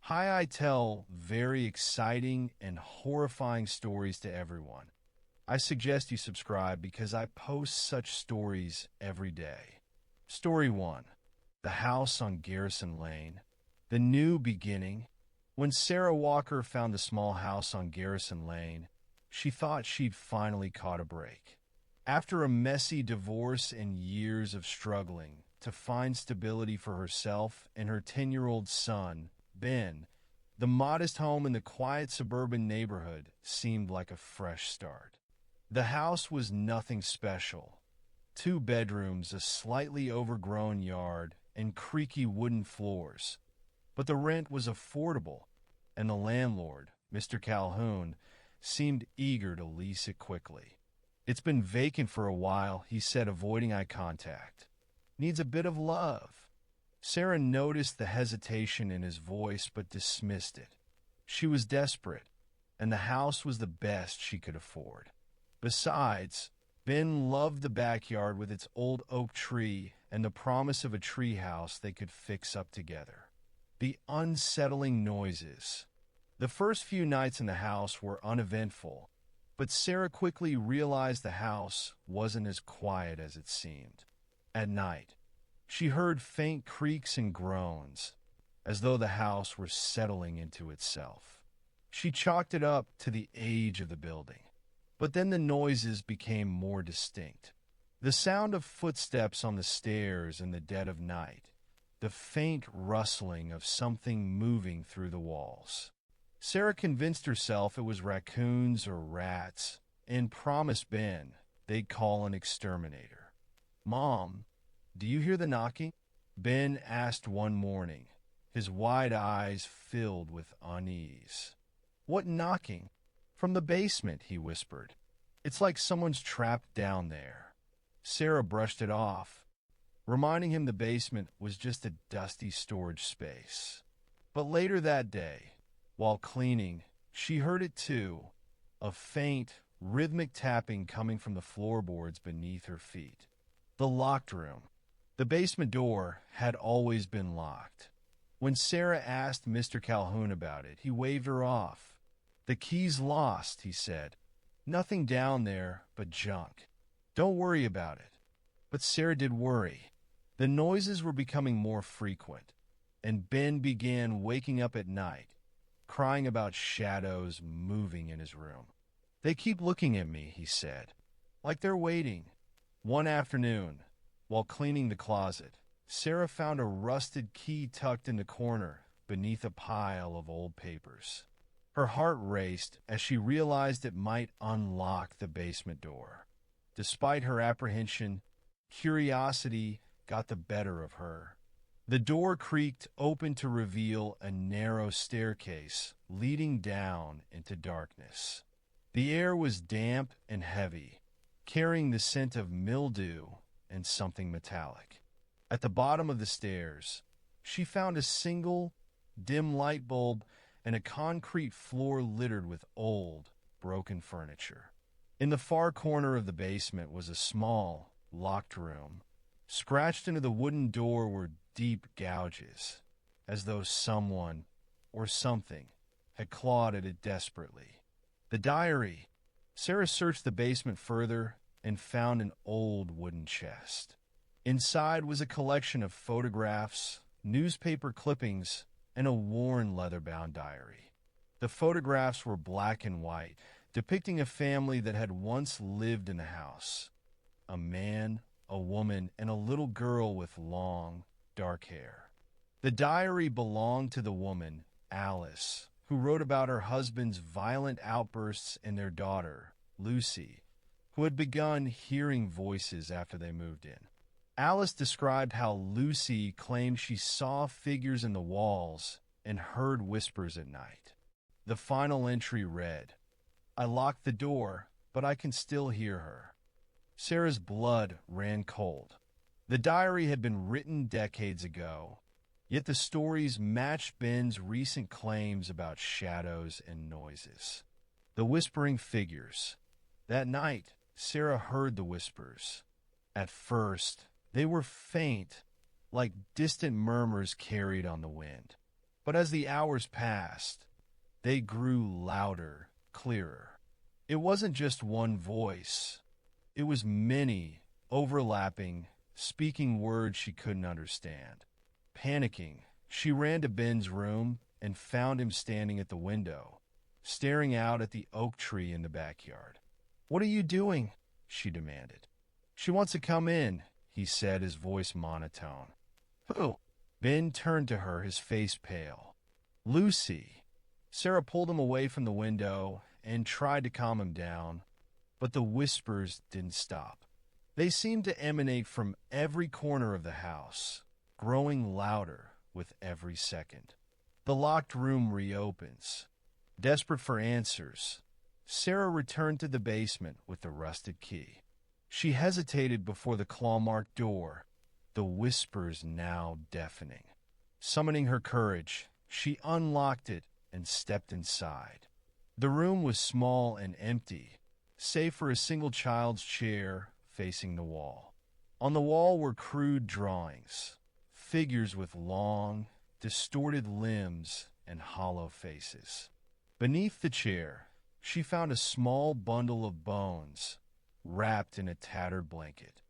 Hi, I tell very exciting and horrifying stories to everyone. I suggest you subscribe because I post such stories every day. Story 1. The House on Garrison Lane. The New Beginning. When Sarah Walker found the small house on Garrison Lane, she thought she'd finally caught a break. After a messy divorce and years of struggling to find stability for herself and her 10-year-old son, Ben, the modest home in the quiet suburban neighborhood seemed like a fresh start. The house was nothing special. 2 bedrooms, a slightly overgrown yard, and creaky wooden floors. But the rent was affordable, and the landlord, Mr. Calhoun, seemed eager to lease it quickly. "It's been vacant for a while," he said, avoiding eye contact. "Needs a bit of love." Sarah noticed the hesitation in his voice but dismissed it. She was desperate, and the house was the best she could afford. Besides, Ben loved the backyard with its old oak tree and the promise of a treehouse they could fix up together. The unsettling noises. The first few nights in the house were uneventful, but Sarah quickly realized the house wasn't as quiet as it seemed. At night, she heard faint creaks and groans, as though the house were settling into itself. She chalked it up to the age of the building. But then the noises became more distinct. The sound of footsteps on the stairs in the dead of night, the faint rustling of something moving through the walls. Sarah convinced herself it was raccoons or rats and promised Ben they'd call an exterminator. "Mom, do you hear the knocking?" Ben asked one morning, his wide eyes filled with unease. "What knocking?" "From the basement," he whispered. "It's like someone's trapped down there." Sarah brushed it off, reminding him the basement was just a dusty storage space. But later that day, while cleaning, she heard it too, a faint, rhythmic tapping coming from the floorboards beneath her feet. The locked room. The basement door had always been locked. When Sarah asked Mr. Calhoun about it, he waved her off. "The key's lost," he said. "Nothing down there but junk. Don't worry about it." But Sarah did worry. The noises were becoming more frequent, and Ben began waking up at night, crying about shadows moving in his room. "They keep looking at me," he said, "like they're waiting." One afternoon, while cleaning the closet, Sarah found a rusted key tucked in the corner beneath a pile of old papers. Her heart raced as she realized it might unlock the basement door. Despite her apprehension, curiosity got the better of her. The door creaked open to reveal a narrow staircase leading down into darkness. The air was damp and heavy, carrying the scent of mildew and something metallic. At the bottom of the stairs, she found a single, dim light bulb and a concrete floor littered with old, broken furniture. In the far corner of the basement was a small, locked room. Scratched into the wooden door were deep gouges, as though someone or something had clawed at it desperately. The diary. Sarah searched the basement further and found an old wooden chest. Inside was a collection of photographs, newspaper clippings, and a worn leather-bound diary. The photographs were black and white, depicting a family that had once lived in the house. A man, a woman, and a little girl with long, dark hair. The diary belonged to the woman, Alice, who wrote about her husband's violent outbursts and their daughter, Lucy, who had begun hearing voices after they moved in. Alice described how Lucy claimed she saw figures in the walls and heard whispers at night. The final entry read, "I locked the door, but I can still hear her." Sarah's blood ran cold. The diary had been written decades ago, yet the stories matched Ben's recent claims about shadows and noises. The whispering figures. That night, Sarah heard the whispers. At first, they were faint, like distant murmurs carried on the wind. But as the hours passed, they grew louder, clearer. It wasn't just one voice. It was many, overlapping, speaking words she couldn't understand. Panicking, she ran to Ben's room and found him standing at the window, staring out at the oak tree in the backyard. "What are you doing?" she demanded. "She wants to come in," he said, his voice monotone. "Who?" Ben turned to her, his face pale. "Lucy." Sarah pulled him away from the window and tried to calm him down, but the whispers didn't stop. They seemed to emanate from every corner of the house, growing louder with every second. The locked room reopens. Desperate for answers, Sarah returned to the basement with the rusted key. She hesitated before the claw-marked door, the whispers now deafening. Summoning her courage, she unlocked it and stepped inside. The room was small and empty, save for a single child's chair facing the wall. On the wall were crude drawings, figures with long, distorted limbs and hollow faces. Beneath the chair, she found a small bundle of bones wrapped in a tattered blanket.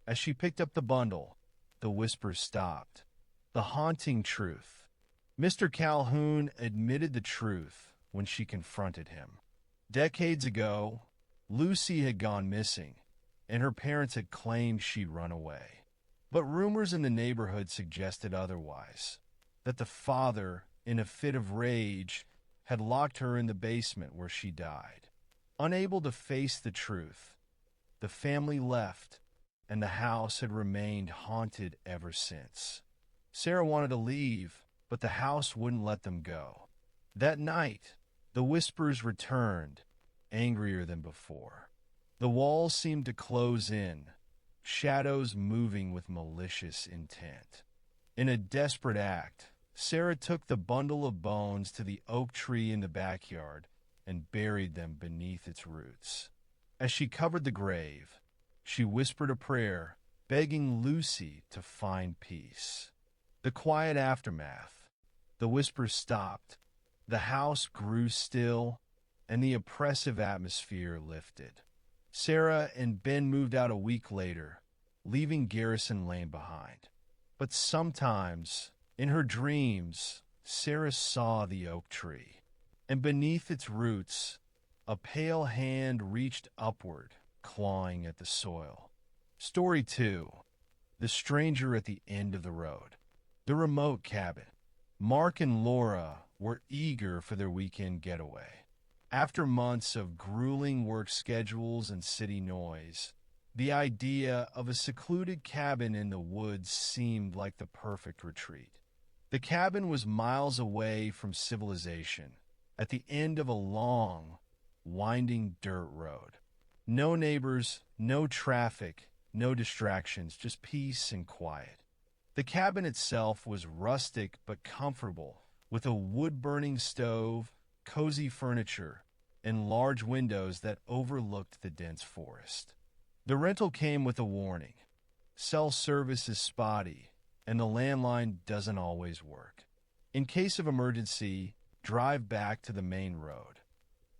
As she picked up the bundle, the whispers stopped. The haunting truth. Mr. Calhoun admitted the truth when she confronted him. Decades ago, Lucy had gone missing, and her parents had claimed she'd run away. But rumors in the neighborhood suggested otherwise, that the father, in a fit of rage, had locked her in the basement where she died. Unable to face the truth, the family left, and the house had remained haunted ever since. Sarah wanted to leave, but the house wouldn't let them go. That night, the whispers returned, angrier than before. The walls seemed to close in, shadows moving with malicious intent. In a desperate act, Sarah took the bundle of bones to the oak tree in the backyard and buried them beneath its roots. As she covered the grave, she whispered a prayer, begging Lucy to find peace. The quiet aftermath. The whispers stopped, the house grew still, and the oppressive atmosphere lifted. Sarah and Ben moved out a week later, leaving Garrison Lane behind. But sometimes, in her dreams, Sarah saw the oak tree, and beneath its roots, a pale hand reached upward, clawing at the soil. Story 2. The Stranger at the End of the Road. The remote cabin. Mark and Laura were eager for their weekend getaway. After months of grueling work schedules and city noise, the idea of a secluded cabin in the woods seemed like the perfect retreat. The cabin was miles away from civilization, at the end of a long, winding dirt road. No neighbors, no traffic, no distractions, just peace and quiet. The cabin itself was rustic but comfortable, with a wood-burning stove, cozy furniture, and large windows that overlooked the dense forest. The rental came with a warning. Cell service is spotty, and the landline doesn't always work. In case of emergency, drive back to the main road.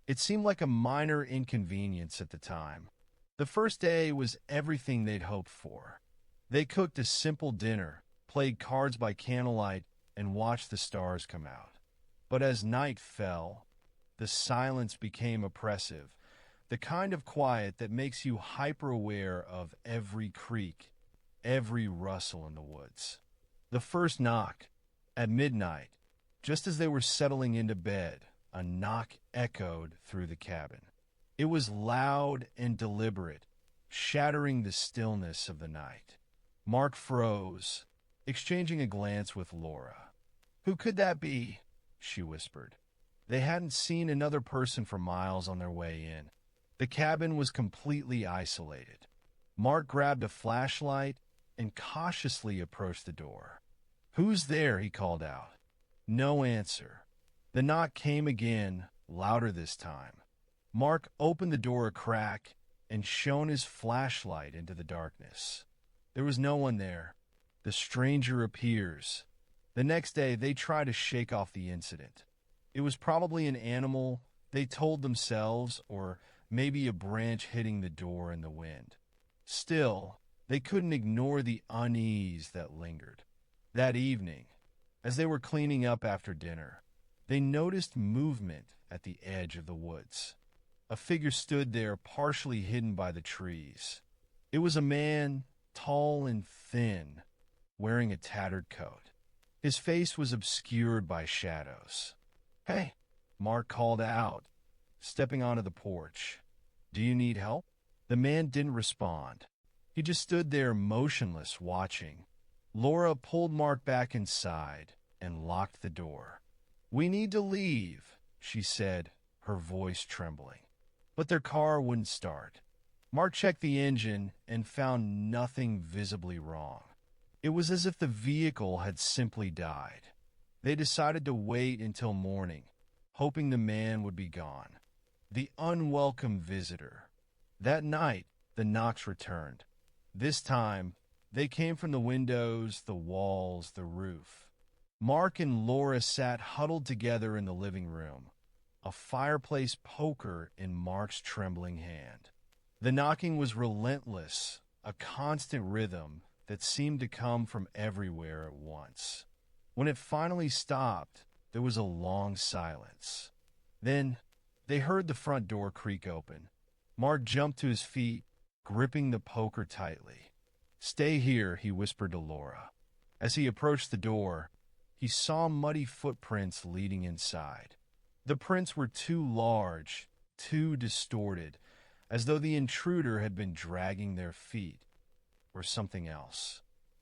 It seemed like a minor inconvenience at the time. The first day was everything they'd hoped for. They cooked a simple dinner, played cards by candlelight, and watched the stars come out. But as night fell, the silence became oppressive, the kind of quiet that makes you hyper-aware of every creak, every rustle in the woods. The first knock, at midnight, just as they were settling into bed, a knock echoed through the cabin. It was loud and deliberate, shattering the stillness of the night. Mark froze, exchanging a glance with Laura. "Who could that be?" she whispered. They hadn't seen another person for miles on their way in. The cabin was completely isolated. Mark grabbed a flashlight and cautiously approached the door. "Who's there?" he called out. No answer. The knock came again, louder this time. Mark opened the door a crack and shone his flashlight into the darkness. There was no one there. "The stranger appears," The next day, they tried to shake off the incident. It was probably an animal, they told themselves, or maybe a branch hitting the door in the wind. Still, they couldn't ignore the unease that lingered. That evening, as they were cleaning up after dinner, they noticed movement at the edge of the woods. A figure stood there, partially hidden by the trees. It was a man, tall and thin, wearing a tattered coat. His face was obscured by shadows. "Hey," Mark called out, stepping onto the porch. "Do you need help?" The man didn't respond. He just stood there motionless, watching. Laura pulled Mark back inside and locked the door. "We need to leave," she said, her voice trembling. But their car wouldn't start. Mark checked the engine and found nothing visibly wrong. It was as if the vehicle had simply died. They decided to wait until morning, hoping the man would be gone. The unwelcome visitor. That night, the knocks returned. This time, they came from the windows, the walls, the roof. Mark and Laura sat huddled together in the living room, a fireplace poker in Mark's trembling hand. The knocking was relentless, a constant rhythm that seemed to come from everywhere at once. When it finally stopped, there was a long silence. Then, they heard the front door creak open. Mark jumped to his feet, gripping the poker tightly. "Stay here," he whispered to Laura. As he approached the door, he saw muddy footprints leading inside. The prints were too large, too distorted, as though the intruder had been dragging their feet, or something else.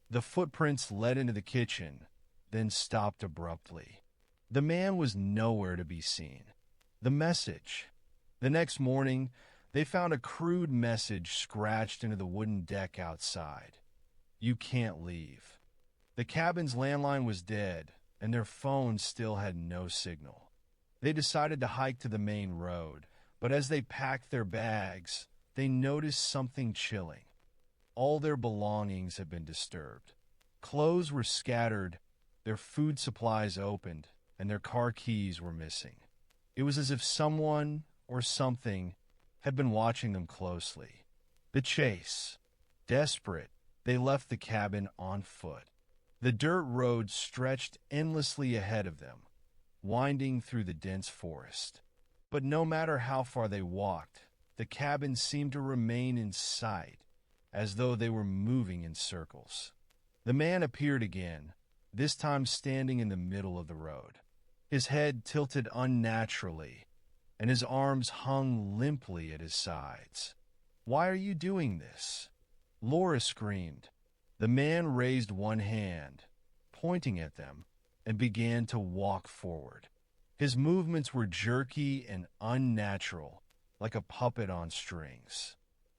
The footprints led into the kitchen, then stopped abruptly. The man was nowhere to be seen. The message. The next morning, they found a crude message scratched into the wooden deck outside. "You can't leave." The cabin's landline was dead, and their phones still had no signal. They decided to hike to the main road, but as they packed their bags, they noticed something chilling. All their belongings had been disturbed. Clothes were scattered, their food supplies opened, and their car keys were missing. It was as if someone or something had been watching them closely. The chase. Desperate, they left the cabin on foot. The dirt road stretched endlessly ahead of them, winding through the dense forest. But no matter how far they walked, the cabin seemed to remain in sight, as though they were moving in circles. The man appeared again, this time standing in the middle of the road. His head tilted unnaturally, and his arms hung limply at his sides. "Why are you doing this?" Laura screamed. The man raised one hand, pointing at them, and began to walk forward. His movements were jerky and unnatural, like a puppet on strings.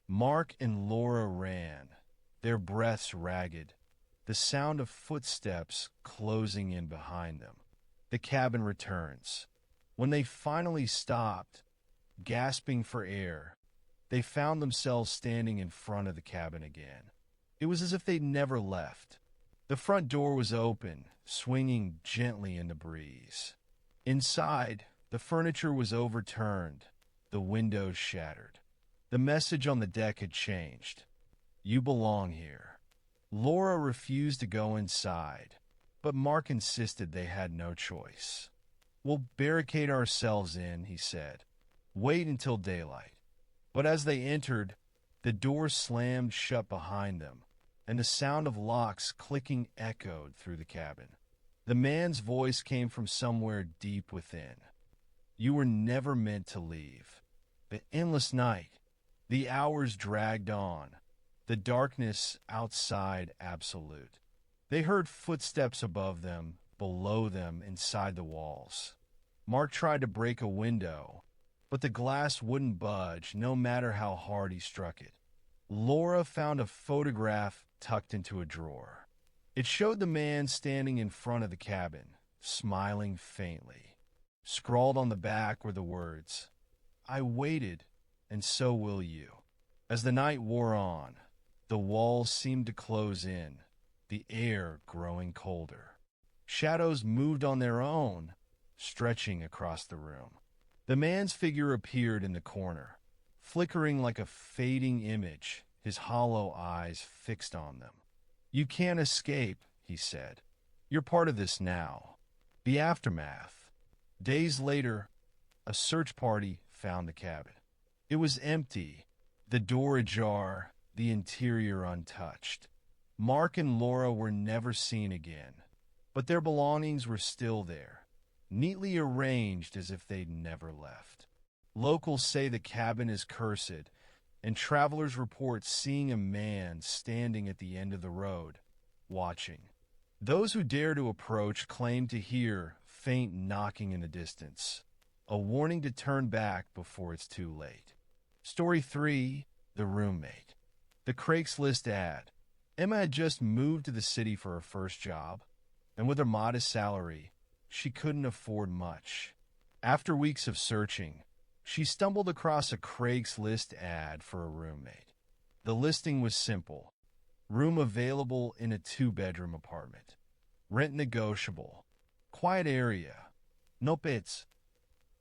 Mark and Laura ran, their breaths ragged, the sound of footsteps closing in behind them. The cabin returns. When they finally stopped, gasping for air, they found themselves standing in front of the cabin again. It was as if they'd never left. The front door was open, swinging gently in the breeze. Inside, the furniture was overturned, the windows shattered. The message on the deck had changed. "You belong here." Laura refused to go inside, but Mark insisted they had no choice. "We'll barricade ourselves in," he said. "Wait until daylight." But as they entered, the door slammed shut behind them, and the sound of locks clicking echoed through the cabin. The man's voice came from somewhere deep within. "You were never meant to leave." The endless night, the hours dragged on, the darkness outside absolute. They heard footsteps above them, below them, inside the walls. Mark tried to break a window, but the glass wouldn't budge no matter how hard he struck it. Laura found a photograph tucked into a drawer. It showed the man standing in front of the cabin, smiling faintly. Scrawled on the back were the words, "I waited, and so will you." As the night wore on, the walls seemed to close in, the air growing colder. Shadows moved on their own, stretching across the room. The man's figure appeared in the corner, flickering like a fading image, his hollow eyes fixed on them. "You can't escape," he said. "You're part of this now." The aftermath. Days later, a search party found the cabin. It was empty, the door ajar, the interior untouched. Mark and Laura were never seen again, but their belongings were still there, neatly arranged as if they'd never left. Locals say the cabin is cursed, and travelers report seeing a man standing at the end of the road, watching. Those who dare to approach claim to hear faint knocking in the distance, a warning to turn back before it's too late. Story 3, The Roommate. The Craigslist ad. Emma had just moved to the city for her first job, and with her modest salary, she couldn't afford much. After weeks of searching, she stumbled across a Craigslist ad for a roommate. The listing was simple: room available in a 2-bedroom apartment. Rent negotiable. Quiet area. No pets.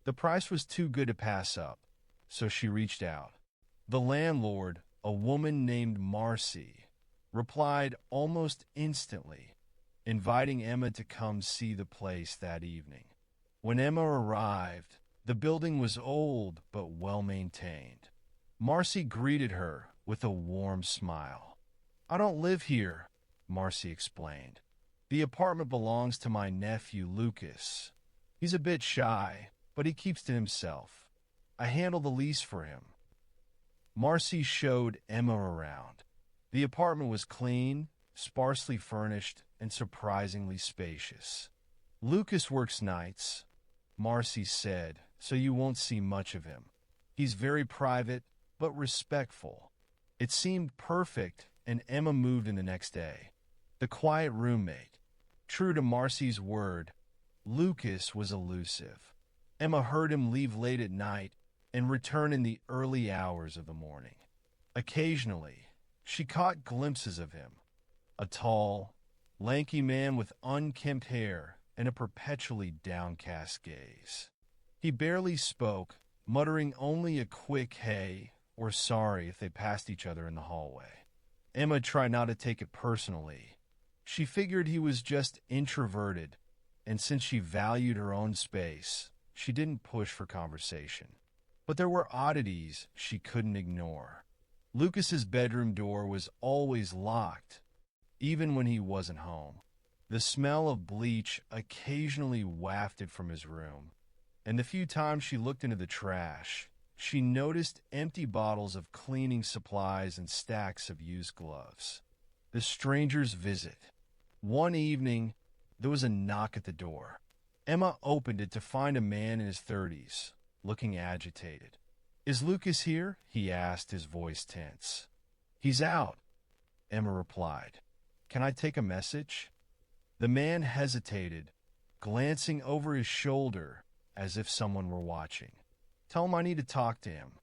The price was too good to pass up, so she reached out. The landlord, a woman named Marcy, replied almost instantly, inviting Emma to come see the place that evening. When Emma arrived, the building was old but well-maintained. Marcy greeted her with a warm smile. "I don't live here," Marcy explained. "The apartment belongs to my nephew, Lucas. He's a bit shy, but he keeps to himself. I handle the lease for him." Marcy showed Emma around. The apartment was clean, sparsely furnished, and surprisingly spacious. "Lucas works nights," Marcy said, "so you won't see much of him. He's very private, but respectful." It seemed perfect, and Emma moved in the next day. The quiet roommate. True to Marcy's word, Lucas was elusive. Emma heard him leave late at night and return in the early hours of the morning. Occasionally, she caught glimpses of him, a tall, lanky man with unkempt hair and a perpetually downcast gaze. He barely spoke, muttering only a quick hey or sorry if they passed each other in the hallway. Emma tried not to take it personally. She figured he was just introverted, and since she valued her own space, she didn't push for conversation. But there were oddities she couldn't ignore. Lucas's bedroom door was always locked, even when he wasn't home. The smell of bleach occasionally wafted from his room, and the few times she looked into the trash, she noticed empty bottles of cleaning supplies and stacks of used gloves. The stranger's visit. One evening, there was a knock at the door. Emma opened it to find a man in his 30s, looking agitated. "Is Lucas here?" he asked, his voice tense. "He's out," Emma replied. "Can I take a message?" The man hesitated, glancing over his shoulder as if someone were watching. "Tell him I need to talk to him.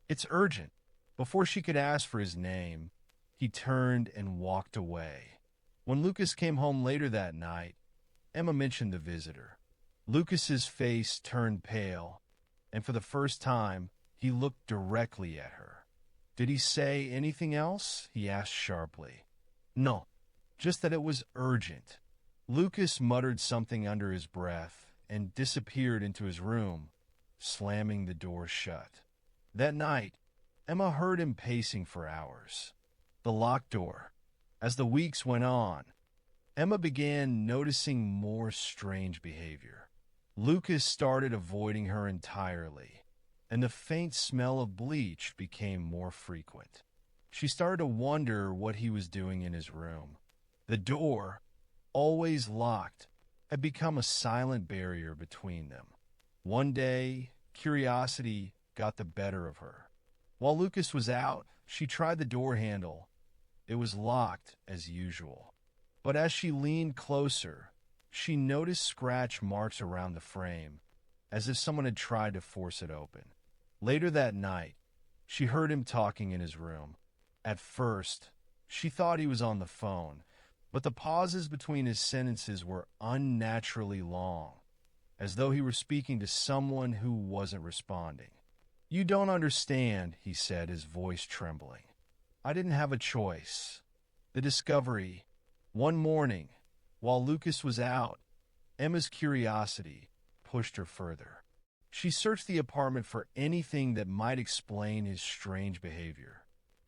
It's urgent." Before she could ask for his name, he turned and walked away. When Lucas came home later that night, Emma mentioned the visitor. Lucas's face turned pale, and for the first time, he looked directly at her. "Did he say anything else?" he asked sharply. "No, just that it was urgent." Lucas muttered something under his breath and disappeared into his room, slamming the door shut. That night, Emma heard him pacing for hours. The locked door. As the weeks went on, Emma began noticing more strange behavior. Lucas started avoiding her entirely, and the faint smell of bleach became more frequent. She started to wonder what he was doing in his room. The door, always locked, had become a silent barrier between them. One day, curiosity got the better of her. While Lucas was out, she tried the door handle. It was locked as usual. But as she leaned closer, she noticed scratch marks around the frame, as if someone had tried to force it open. Later that night, she heard him talking in his room. At first, she thought he was on the phone, but the pauses between his sentences were unnaturally long, as though he were speaking to someone who wasn't responding. "You don't understand," he said, his voice trembling. "I didn't have a choice. The discovery, one morning, while Lucas was out, Emma's curiosity pushed her further. She searched the apartment for anything that might explain his strange behavior.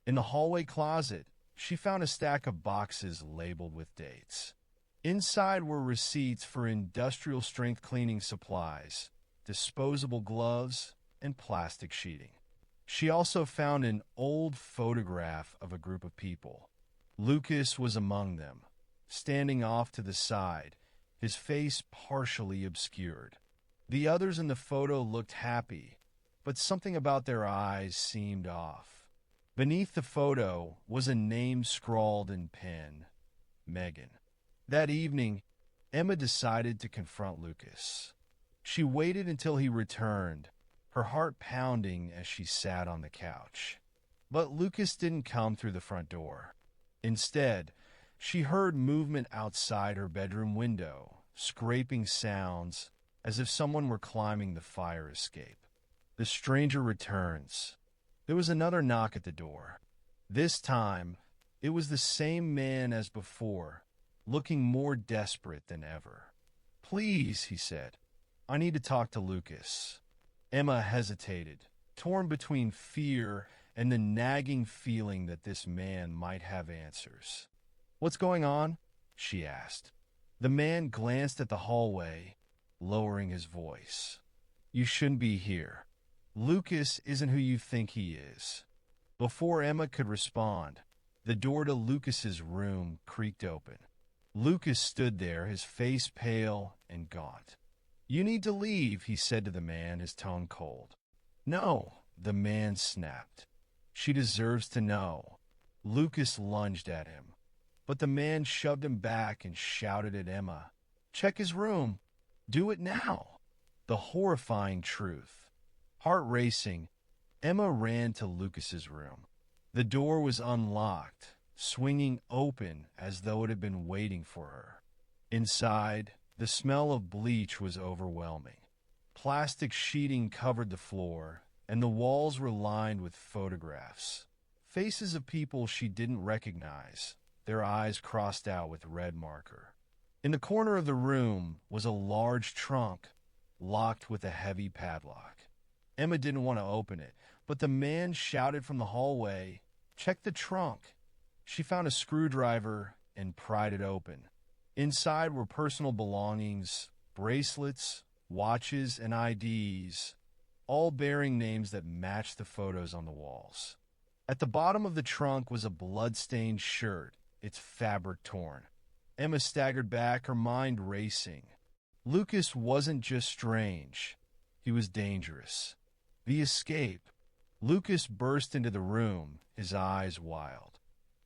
In the hallway closet, she found a stack of boxes labeled with dates. Inside were receipts for industrial-strength cleaning supplies, disposable gloves, and plastic sheeting. She also found an old photograph of a group of people. Lucas was among them, standing off to the side, his face partially obscured. The others in the photo looked happy, but something about their eyes seemed off. Beneath the photo was a name scrawled in pen, Megan. That evening, Emma decided to confront Lucas. She waited until he returned, her heart pounding as she sat on the couch. But Lucas didn't come through the front door. Instead, she heard movement outside her bedroom window, scraping sounds as if someone were climbing the fire escape. The stranger returns. There was another knock at the door. This time, it was the same man as before, looking more desperate than ever. "Please," he said, "I need to talk to Lucas." Emma hesitated, torn between fear and the nagging feeling that this man might have answers. "What's going on?" she asked. The man glanced at the hallway, lowering his voice. "You shouldn't be here. Lucas isn't who you think he is." Before Emma could respond, the door to Lucas's room creaked open. Lucas stood there, his face pale and gaunt. "You need to leave," he said to the man, his tone cold. "No," the man snapped. "She deserves to know." Lucas lunged at him, but the man shoved him back and shouted at Emma, "Check his room. Do it now." The horrifying truth. Heart racing, Emma ran to Lucas's room. The door was unlocked, swinging open as though it had been waiting for her. Inside, the smell of bleach was overwhelming. Plastic sheeting covered the floor, and the walls were lined with photographs. Faces of people she didn't recognize, their eyes crossed out with red marker. In the corner of the room was a large trunk, locked with a heavy padlock. Emma didn't want to open it, but the man shouted from the hallway, "Check the trunk." She found a screwdriver and pried it open. Inside were personal belongings, bracelets, watches, and IDs, all bearing names that matched the photos on the walls. At the bottom of the trunk was a blood-stained shirt, its fabric torn. Emma staggered back, her mind racing. Lucas wasn't just strange. He was dangerous. The escape. Lucas burst into the room, his eyes wild.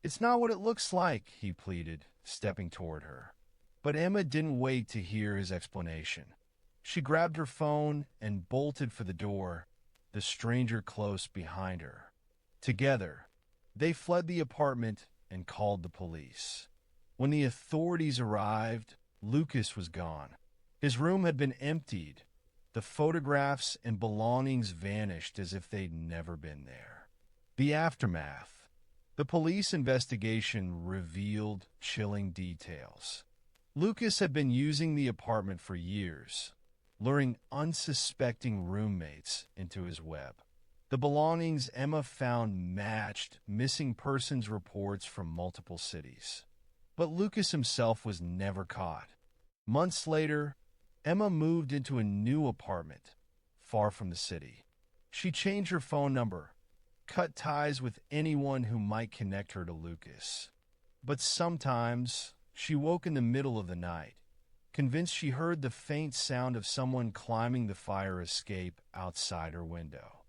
"It's not what it looks like," he pleaded, stepping toward her. But Emma didn't wait to hear his explanation. She grabbed her phone and bolted for the door, the stranger close behind her. Together, they fled the apartment and called the police. When the authorities arrived, Lucas was gone. His room had been emptied. The photographs and belongings vanished as if they'd never been there. The aftermath. The police investigation revealed chilling details. Lucas had been using the apartment for years, luring unsuspecting roommates into his web. The belongings Emma found matched missing persons reports from multiple cities. But Lucas himself was never caught. Months later, Emma moved into a new apartment, far from the city. She changed her phone number, cut ties with anyone who might connect her to Lucas. But sometimes, she woke in the middle of the night, convinced she heard the faint sound of someone climbing the fire escape outside her window.